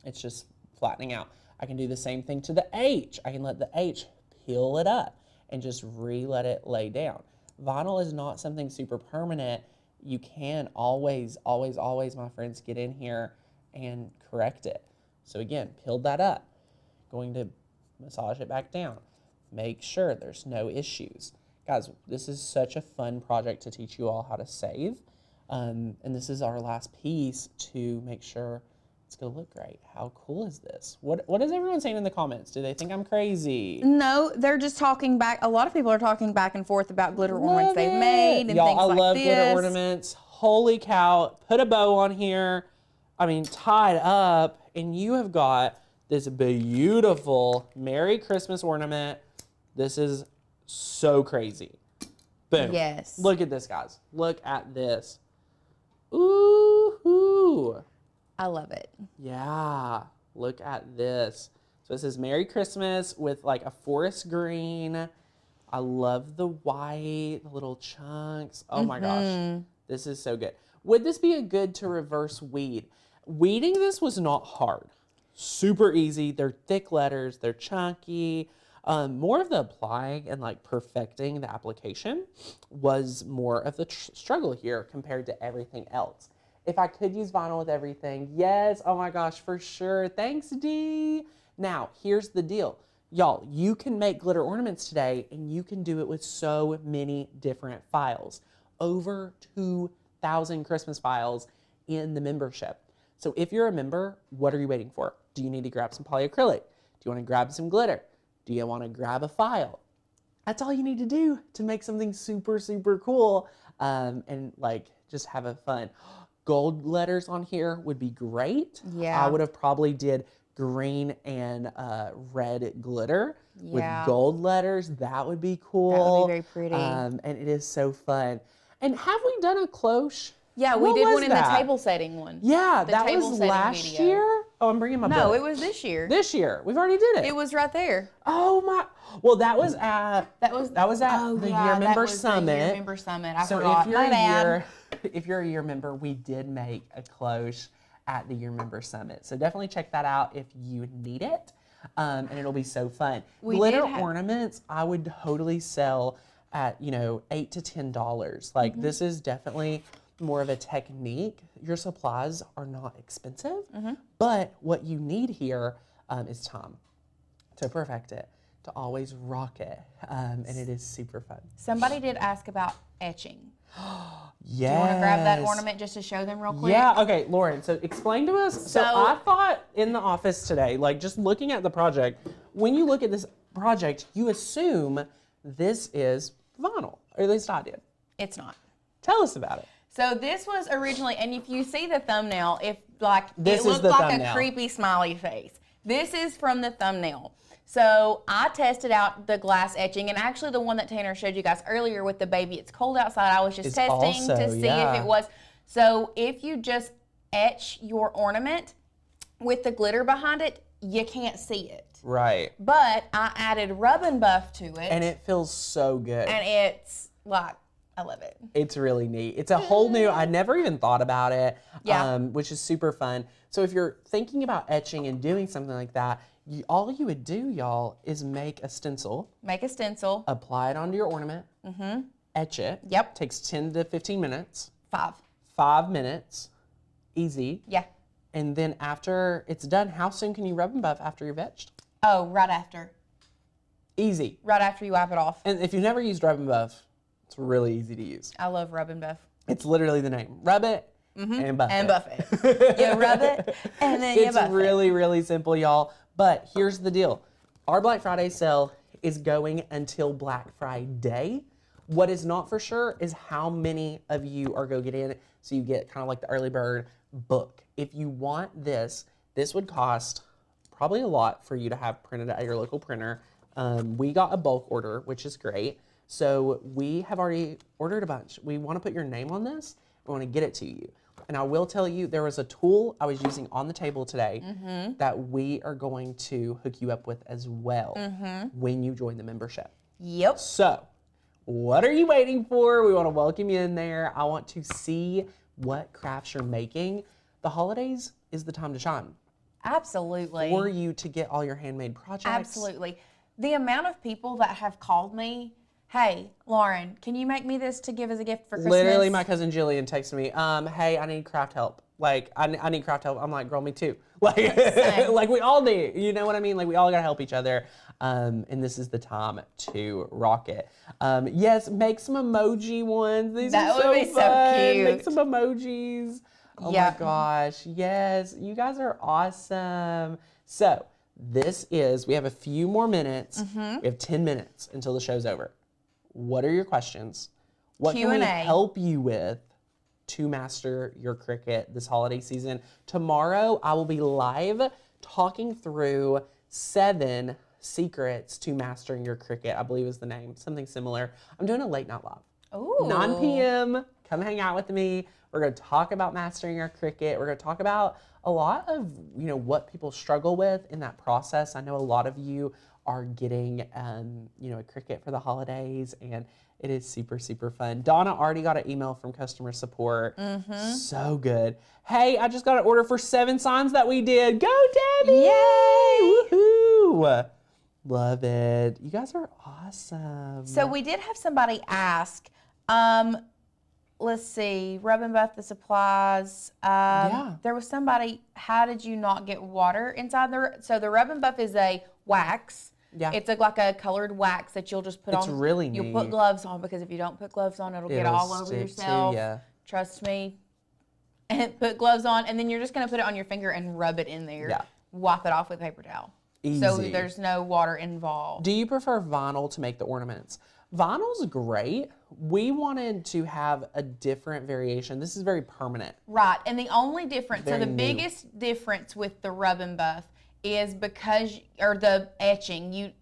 it's just flattening out. I can do the same thing to the H. I can let the H peel it up and just let it lay down. Vinyl is not something super permanent. You can always, always, always, my friends, get in here and correct it. So again, peeled that up, going to massage it back down. Make sure there's no issues. Guys, this is such a fun project to teach you all how to save. And this is our last piece to make sure it's gonna look great. How cool is this? What is everyone saying in the comments? Do they think I'm crazy? No, they're just talking back. A lot of people are talking back and forth about glitter ornaments they've made and y'all, things like this. I love glitter ornaments. Holy cow, put a bow on here. I mean, tied up, and you have got this beautiful Merry Christmas ornament. This is so crazy. Boom. Yes. Look at this, guys. Look at this. Ooh. I love it. Yeah. Look at this. So it says Merry Christmas with like a forest green. I love the white, the little chunks. Oh my gosh. This is so good. Would this be a good to reverse weed? Weeding this was not hard. Super easy. They're thick letters. They're chunky. More of the applying and like perfecting the application was more of the struggle here compared to everything else. If I could use vinyl with everything, yes. Oh my gosh, for sure. Thanks, Dee. Now, here's the deal. Y'all, you can make glitter ornaments today and you can do it with so many different files. Over 2,000 Christmas files in the membership. So if you're a member, what are you waiting for? Do you need to grab some polyacrylic? Do you want to grab some glitter? Do you want to grab a file? That's all you need to do to make something super, super cool and like just have a fun. Gold letters on here would be great. Yeah. I would have probably did green and red glitter with gold letters. That would be cool. That would be very pretty. And it is so fun. And have we done a cloche? Yeah, we did one in the table setting one. Yeah, The that table was setting last video. year. Oh, I'm bringing my No, book. it was this year. This year. We've already did it. It was right there. Oh my. Well, that was at That was at the Year Member Summit. The Year Member Summit. I So forgot. if you're a year member, we did make a cloche at the Year Member Summit. So definitely check that out if you need it. And it'll be so fun. Glitter ornaments, I would totally sell at, $8 to $10. Like this is definitely more of a technique. Your supplies are not expensive, but what you need here is time to perfect it, to always rock it. And it is super fun. Somebody did ask about etching. Yes. Do you want to grab that ornament just to show them real quick? Yeah, okay, Lauren, so explain to us. So I thought in the office today, like just looking at the project, when you look at this project, you assume this is vinyl, or at least I did. It's not. Tell us about it. So this was originally, and if you see the thumbnail, it This looked the like thumbnail. a creepy smiley face. This is from the thumbnail. So I tested out the glass etching, and actually the one that Tanner showed you guys earlier with the baby, it's cold outside. I was just testing to see if it was. So if you just etch your ornament with the glitter behind it, you can't see it. Right. But I added rub and buff to it. And it feels so good. And it's like, I love it. It's really neat. It's a whole new, I never even thought about it, which is super fun. So if you're thinking about etching and doing something like that, all you would do, y'all, is make a stencil. Make a stencil. Apply it onto your ornament. Etch it. Yep. Takes 10 to 15 minutes. 5. 5 minutes. Easy. Yeah. And then after it's done, how soon can you rub and buff after you've etched? Oh, right after. Easy. Right after you wipe it off. And if you've never used rub and buff, it's really easy to use. I love rub and buff. It's literally the name. Rub it and buff And it. buff it. You rub it and then you buff It's really, really simple, y'all. But here's the deal. Our Black Friday sale is going until Black Friday. What is not for sure is how many of you are going to get in it, so you get kind of like the early bird book. If you want this, this would cost probably a lot for you to have printed at your local printer. We got a bulk order, which is great. So we have already ordered a bunch. We want to put your name on this. We want to get it to you. And I will tell you, there was a tool I was using on the table today that we are going to hook you up with as well when you join the membership. Yep. So what are you waiting for? We want to welcome you in there. I want to see what crafts you're making. The holidays is the time to shine. Absolutely. For you to get all your handmade projects. Absolutely. The amount of people that have called me, hey, Lauren, can you make me this to give as a gift for Christmas? Literally, my cousin Jillian texted me, hey, I need craft help. Like, I need craft help. I'm like, girl, me too. Like, like we all need, you know what I mean? Like, we all gotta help each other. And this is the time to rock it. Yes, make some emoji ones. These That are would so be so fun. cute. Make some emojis. Oh my gosh, yes. You guys are awesome. So, we have a few more minutes. We have 10 minutes until the show's over. What are your questions? What can we help you with to master your Cricut this holiday season? Tomorrow, I will be live talking through 7 secrets to mastering your Cricut, I believe is the name, something similar. I'm doing a late night live. Ooh. 9 p.m. Come hang out with me. We're going to talk about mastering our Cricut. We're going to talk about a lot of, what people struggle with in that process. I know a lot of you are getting, a Cricut for the holidays, and it is super, super fun. Donna already got an email from customer support. So good. Hey, I just got an order for 7 signs that we did. Go, Debbie! Yay! Woohoo! Love it. You guys are awesome. So we did have somebody ask, let's see, rub and buff the supplies. There was somebody, how did you not get water inside so the rub and buff is a wax. Yeah. It's like a colored wax that you'll just put on. It's really neat. You'll put gloves on, because if you don't put gloves on, it'll get all over yourself. Trust me. And put gloves on, and then you're just going to put it on your finger and rub it in there. Yeah. Wipe it off with a paper towel. Easy. So there's no water involved. Do you prefer vinyl to make the ornaments? Vinyl's great. We wanted to have a different variation. This is very permanent. Right, and the only difference, biggest difference with the rub and buff is or the etching,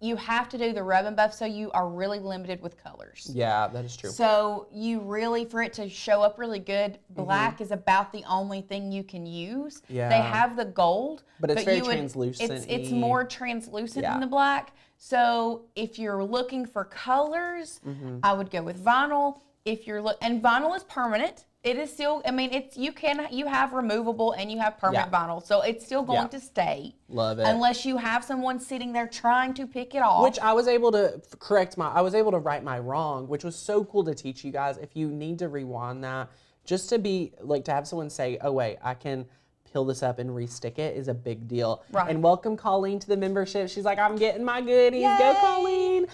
you have to do the rub and buff, so you are really limited with colors. Yeah, that is true. So you really, for it to show up really good, black is about the only thing you can use. Yeah. They have the gold, but it's very translucent. It's more translucent than the black. So if you're looking for colors, I would go with vinyl. And vinyl is permanent. It is still, you have removable and you have permanent vinyl. So it's still going to stay. Love it. Unless you have someone sitting there trying to pick it off. Which I was able to right my wrong, which was so cool to teach you guys. If you need to rewind that, just to have someone say, oh wait, I can peel this up and restick it is a big deal. Right. And welcome Colleen to the membership. She's like, I'm getting my goodies. Yay! Go Colleen.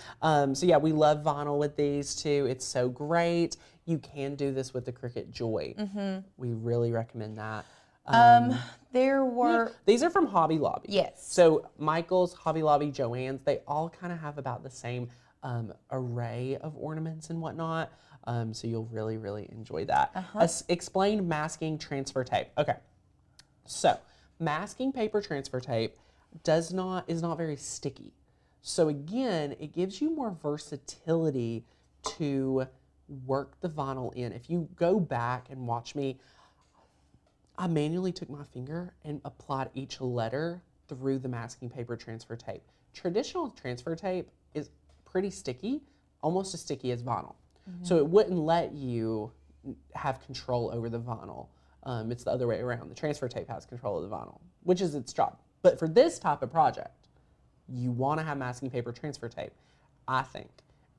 So yeah, we love vinyl with these too. It's so great. You can do this with the Cricut Joy. We really recommend that. These are from Hobby Lobby. Yes. So Michael's, Hobby Lobby, Joann's, they all kind of have about the same array of ornaments and whatnot. So you'll really, really enjoy that. Explain masking transfer tape. Okay. So masking paper transfer tape is not very sticky. So again, it gives you more versatility to work the vinyl in. If you go back and watch me, I manually took my finger and applied each letter through the masking paper transfer tape. Traditional transfer tape is pretty sticky, almost as sticky as vinyl. So it wouldn't let you have control over the vinyl. It's the other way around. The transfer tape has control of the vinyl, which is its job. But for this type of project, you want to have masking paper transfer tape, I think.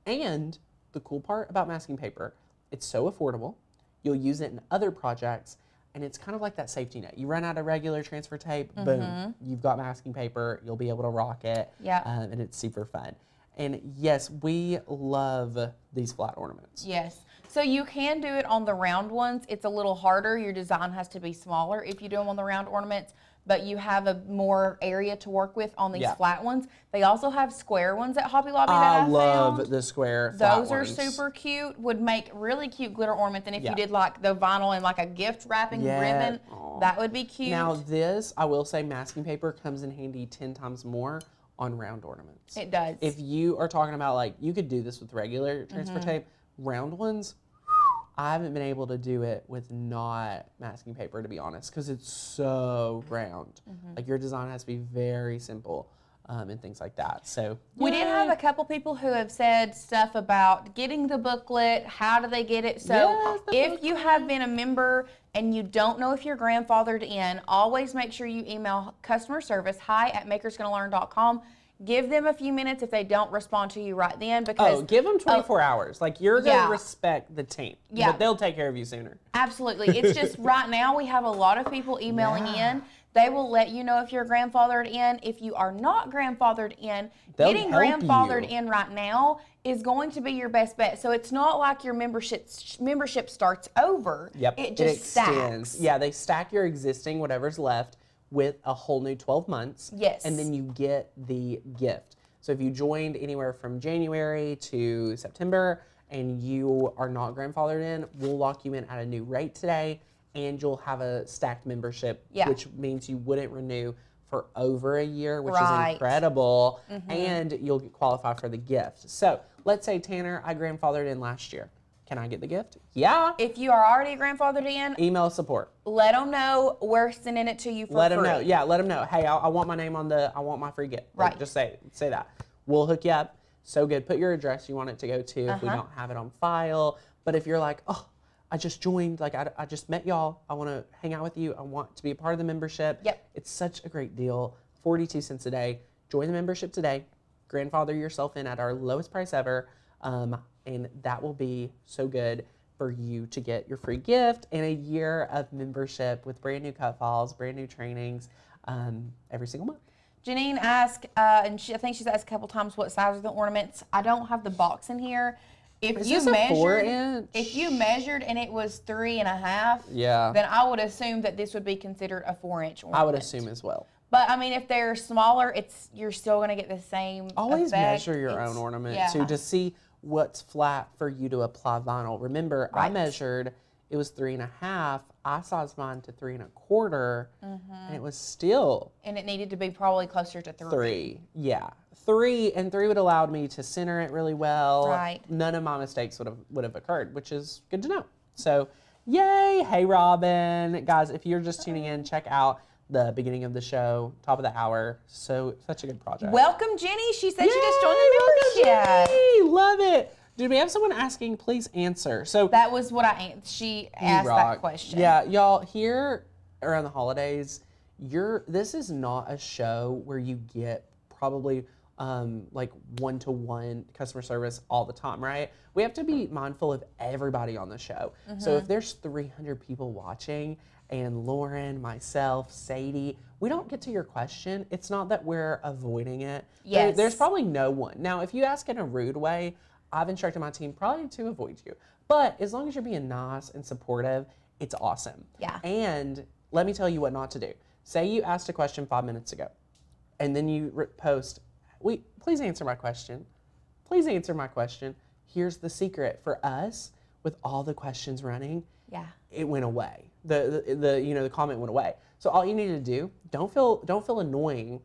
And the cool part about masking paper, it's so affordable. You'll use it in other projects, and it's kind of like that safety net. You run out of regular transfer tape, boom, you've got masking paper. You'll be able to rock it, and it's super fun. And yes, we love these flat ornaments. Yes. So you can do it on the round ones. It's a little harder. Your design has to be smaller if you do them on the round ornaments, but you have a more area to work with on these flat ones. They also have square ones at Hobby Lobby that I love the square flat ones. Those are super cute. Would make really cute glitter ornaments. And if you did like the vinyl and like a gift wrapping ribbon, that would be cute. Now this, I will say, masking paper comes in handy 10 times more on round ornaments. It does. If you are talking about, like, you could do this with regular transfer tape, round ones, I haven't been able to do it with not masking paper, to be honest, because it's so round. Like, your design has to be very simple and things like that. So we did have a couple people who have said stuff about getting the booklet. How do they get it? So if you have been a member and you don't know if you're grandfathered in, always make sure you email customer service, hi@makersgonnalearn.com. Give them a few minutes if they don't respond to you right then, because give them 24 hours. Like, you're gonna respect the team, but they'll take care of you sooner. Absolutely. It's just right now we have a lot of people emailing in. They will let you know if you're grandfathered in. If you are not grandfathered in, getting grandfathered in right now is going to be your best bet. So it's not like your membership starts over. It just stacks. Yeah, they stack your existing whatever's left with a whole new 12 months. Yes. And then you get the gift. So if you joined anywhere from January to September and you are not grandfathered in, we'll lock you in at a new rate today. and you'll have a stacked membership, Yeah. which means you wouldn't renew for over a year, which Right. is incredible, and you'll qualify for the gift. So let's say, Tanner, I grandfathered in last year. Can I get the gift? Yeah. If you are already grandfathered in, Email support. let them know we're sending it to you for free. Let them know. Yeah, let them know. Hey, I want my name on I want my free gift. Like, Right. just say that. We'll hook you up. So good. Put your address you want it to go to if we don't have it on file. But if you're like, oh, I just joined, like I just met y'all. I want to hang out with you. I want to be a part of the membership. Yep. It's such a great deal. 42 cents a day. Join the membership today. Grandfather yourself in at our lowest price ever. And that will be so good for you to get your free gift and a year of membership with brand new cut files, brand new trainings every single month. Janine asked, and I think she's asked a couple times what size are the ornaments. I don't have the box in here. If Is you this a measured, 4-inch? if you measured and it was 3.5, Yeah. then I would assume that this would be considered a 4-inch ornament. I would assume as well. But I mean, if they're smaller, you're still gonna get the same. Always effect. measure your own ornament yeah. too to see what's flat for you to apply vinyl. Remember, I Right. measured, it was 3.5. I sized mine to 3.25, and it was still And it needed to be probably closer to 3. 3. Yeah, 3, and 3 would allow me to center it really well. Right. None of my mistakes would have occurred, which is good to know. So, yay! Hey, Robin, guys, if you're just tuning in, check out the beginning of the show, top of the hour. Such a good project. Welcome, Jenny. She said she just joined the membership. Yay! Love it. Did we have someone asking? Please answer. So That was what she asked rock. that question. Yeah, y'all, here around the holidays, this is not a show where you get probably like one-to-one customer service all the time, right? We have to be mindful of everybody on the show. So if there's 300 people watching, and Lauren, myself, Sadie, we don't get to your question. It's not that we're avoiding it. Yes. There's probably no one. Now, if you ask in a rude way, I've instructed my team probably to avoid you. But as long as you're being nice and supportive, it's awesome. Yeah. And let me tell you what not to do. Say you asked a question 5 minutes ago, and then you post, please answer my question. Please answer my question. Here's the secret for us with all the questions running. Yeah. It went away. The comment went away. So all you need to do, don't feel annoying.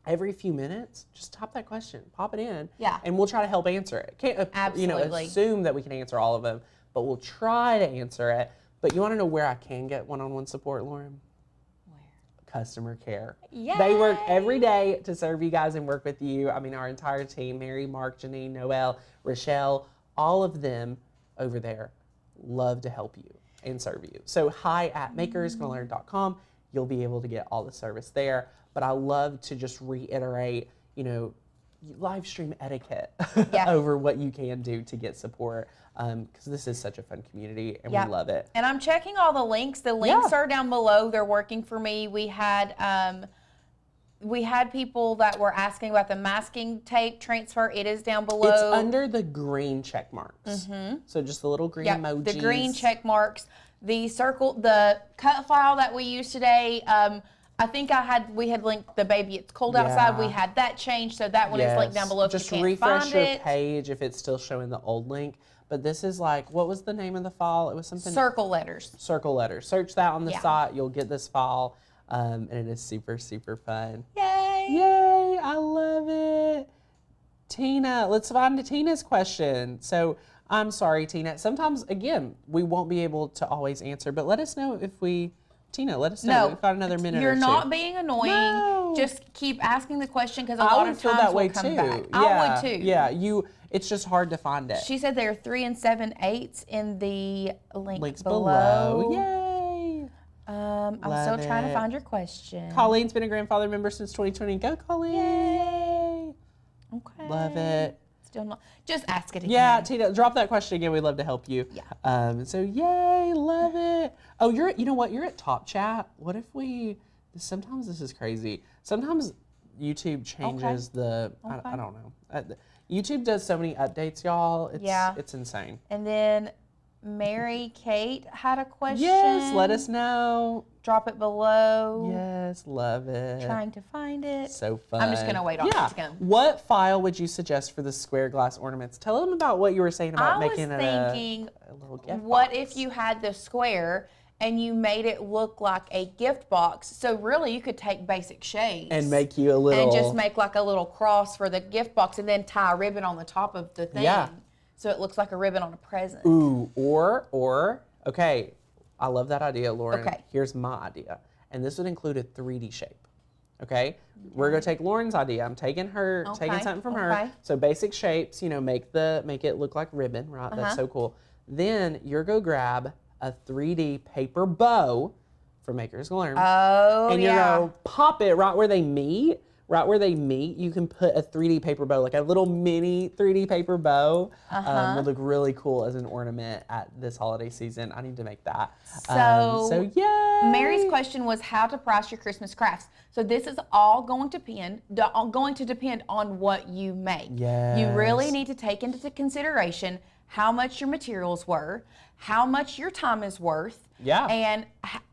Every few minutes, just type that question, pop it in, Yeah. and we'll try to help answer it. Can't Absolutely. assume that we can answer all of them, but we'll try to answer it. But you want to know where I can get one-on-one support, Lauren? Where? Customer care. Yay. They work every day to serve you guys and work with you. I mean, our entire team, Mary, Mark, Janine, Noelle, Rochelle, all of them over there love to help you and serve you. So hi@makersgonnalearn.com. You'll be able to get all the service there. But I love to just reiterate, live stream etiquette Yeah. over what you can do to get support, because this is such a fun community and Yeah. we love it. And I'm checking all the links. The links Yeah. are down below. They're working for me. We had people that were asking about the masking tape transfer. It is down below. It's under the green check marks. So just the little green Yep, emojis. the green check marks. The circle, the cut file that we used today. I think we had linked the baby. It's cold outside. We had that changed, so that one is linked down below. Just if you can't refresh find your it. page if it's still showing the old link. But this is like, what was the name of the file? It was something. Circle letters. Circle letters. Search that on the Yeah. site. You'll get this file, and it is super, super fun. Yay! Yay! I love it. Tina, let's find Tina's question. So I'm sorry, Tina. Sometimes, again, we won't be able to always answer, but let us know Tina, let us know. No, We've got another minute you're or two. not being annoying. No. Just keep asking the question because a I lot would of feel times that way will come too. back. Yeah, I would too. Yeah, it's just hard to find it. She said there are 3 7/8 in the Links below. Yay! I'm Love still trying to it. find your question. Colleen's been a grandfather member since 2020. Go, Colleen! Yay! Okay. Love it. Still not. Just ask it again. Yeah, Tina, drop that question again. We'd love to help you. Yeah. So yay, love it. Oh, you know what? You're at Top Chat. What if sometimes this is crazy. Sometimes YouTube changes I don't know. YouTube does so many updates, y'all. It's insane. And then Mary Kate had a question. Yes, let us know. Drop it below. Yes, love it. Trying to find it. So fun. I'm just gonna wait on it to come. What file would you suggest for the square glass ornaments? Tell them about what you were saying about making thinking, a little gift what box. if you had the square and you made it look like a gift box. So really, you could take basic shapes and make you a little, and just make like a little cross for the gift box, and then tie a ribbon on the top of the thing. Yeah. So it looks like a ribbon on a present. Ooh, or okay, I love that idea, Lauren. Okay. Here's my idea, and this would include a 3D shape. Okay, we're gonna take Lauren's idea. I'm taking taking something from her. So basic shapes, you know, make it look like ribbon, right? That's so cool. Then you're gonna grab a 3D paper bow from Makers Gonna Learn. Oh, and you're gonna pop it right where they meet. Right where they meet, you can put a 3D paper bow, like a little mini 3D paper bow. Would look really cool as an ornament at this holiday season. I need to make that. So yay! Mary's question was how to price your Christmas crafts. So this is all going to depend on what you make. Yes. You really need to take into consideration how much your materials were, how much your time is worth, and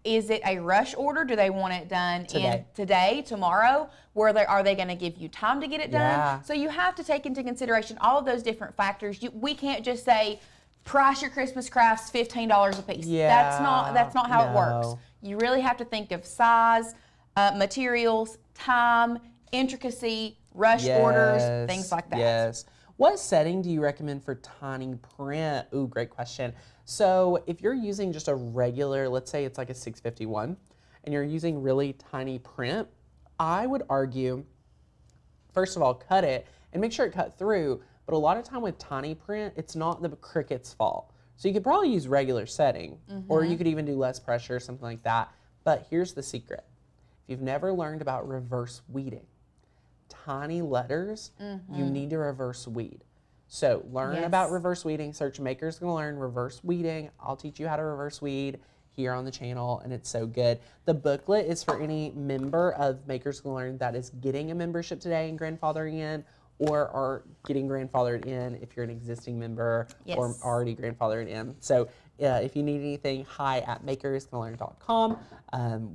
is it a rush order? Do they want it done today, tomorrow? Are they going to give you time to get it done? So you have to take into consideration all of those different factors. We can't just say price your Christmas crafts $15 a piece. That's not how it works. You really have to think of size, materials, time, intricacy, rush orders, things like that. Yes. What setting do you recommend for tiny print? Ooh, great question. So if you're using just a regular, let's say it's like a 651, and you're using really tiny print, I would argue, first of all, cut it and make sure it cut through. But a lot of time with tiny print, it's not the Cricut's fault. So you could probably use regular setting, or you could even do less pressure, something like that. But here's the secret. If you've never learned about reverse weeding, tiny letters, you need to reverse weed. So learn about reverse weeding. Search Makers Gonna Learn reverse weeding. I'll teach you how to reverse weed here on the channel, and it's so good. The booklet is for any member of Makers Gonna Learn that is getting a membership today and grandfathering in, or are getting grandfathered in if you're an existing member or already grandfathered in. So if you need anything, hi at makersgonnalearn.com.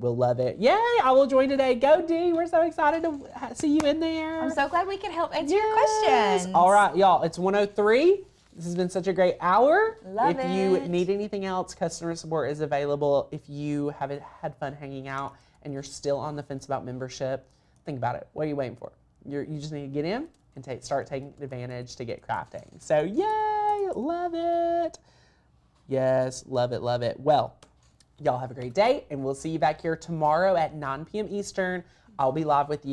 We'll love it. Yay, I will join today. Go Dee, we're so excited to see you in there. I'm so glad we could help answer your questions. All right, y'all, it's 1:03. This has been such a great hour. Love If you need anything else, customer support is available. If you haven't had fun hanging out and you're still on the fence about membership, think about it. What are you waiting for? You just need to get in and start taking advantage to get crafting. So yay, love it. Yes, love it, love it. Well, y'all have a great day, and we'll see you back here tomorrow at 9 p.m. Eastern. I'll be live with you.